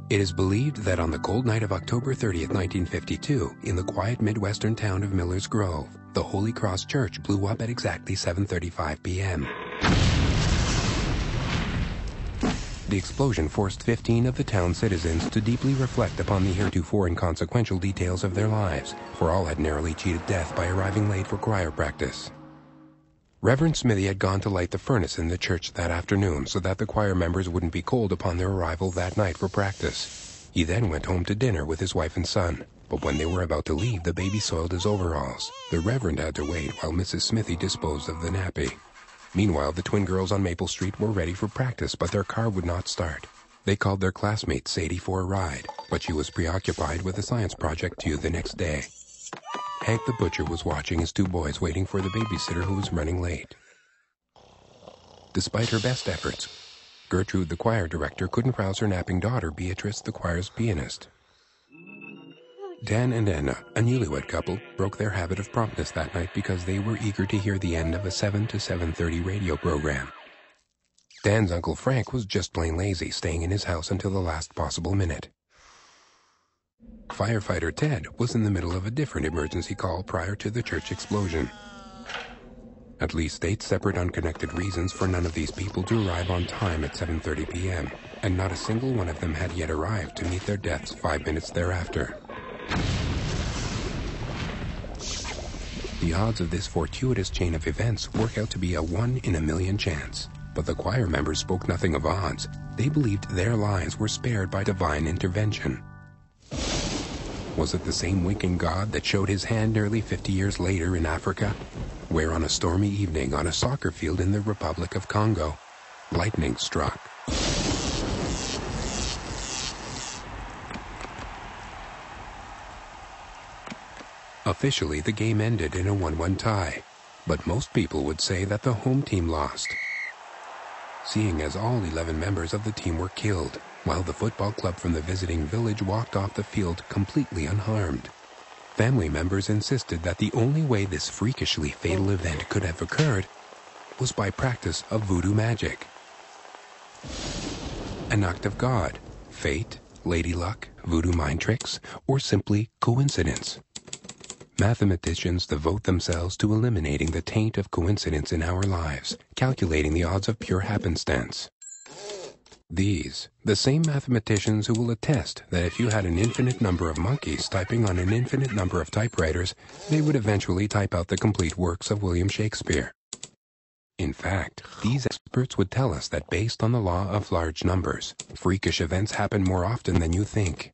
It is believed that on the cold night of October 30th, 1952, in the quiet Midwestern town of Miller's Grove, the Holy Cross Church blew up at exactly 7:35 p.m. The explosion forced 15 of the town's citizens to deeply reflect upon the heretofore inconsequential details of their lives, for all had narrowly cheated death by arriving late for choir practice. Reverend Smithy had gone to light the furnace in the church that afternoon so that the choir members wouldn't be cold upon their arrival that night for practice. He then went home to dinner with his wife and son, but when they were about to leave, the baby soiled his overalls. The Reverend had to wait while Mrs. Smithy disposed of the nappy. Meanwhile, the twin girls on Maple Street were ready for practice, but their car would not start. They called their classmate Sadie for a ride, but she was preoccupied with a science project due the next day. Hank the butcher was watching his two boys waiting for the babysitter who was running late. Despite her best efforts, Gertrude, the choir director, couldn't rouse her napping daughter, Beatrice, the choir's pianist. Dan and Anna, a newlywed couple, broke their habit of promptness that night because they were eager to hear the end of a 7 to 7:30 radio program. Dan's Uncle Frank was just plain lazy, staying in his house until the last possible minute. Firefighter Ted was in the middle of a different emergency call prior to the church explosion. At least 8 separate unconnected reasons for none of these people to arrive on time at 7:30 p.m., and not a single one of them had yet arrived to meet their deaths 5 minutes thereafter. The odds of this fortuitous chain of events work out to be a 1 in a million chance. But the choir members spoke nothing of odds. They believed their lives were spared by divine intervention. Was it the same winking God that showed his hand nearly 50 years later in Africa, where on a stormy evening on a soccer field in the Republic of Congo, lightning struck? Officially, the game ended in a 1-1 tie, but most people would say that the home team lost, seeing as all 11 members of the team were killed, while the football club from the visiting village walked off the field completely unharmed. Family members insisted that the only way this freakishly fatal event could have occurred was by practice of voodoo magic. An act of God, fate, lady luck, voodoo mind tricks, or simply coincidence. Mathematicians devote themselves to eliminating the taint of coincidence in our lives, calculating the odds of pure happenstance. These, the same mathematicians who will attest that if you had an infinite number of monkeys typing on an infinite number of typewriters, they would eventually type out the complete works of William Shakespeare. In fact, these experts would tell us that based on the law of large numbers, freakish events happen more often than you think.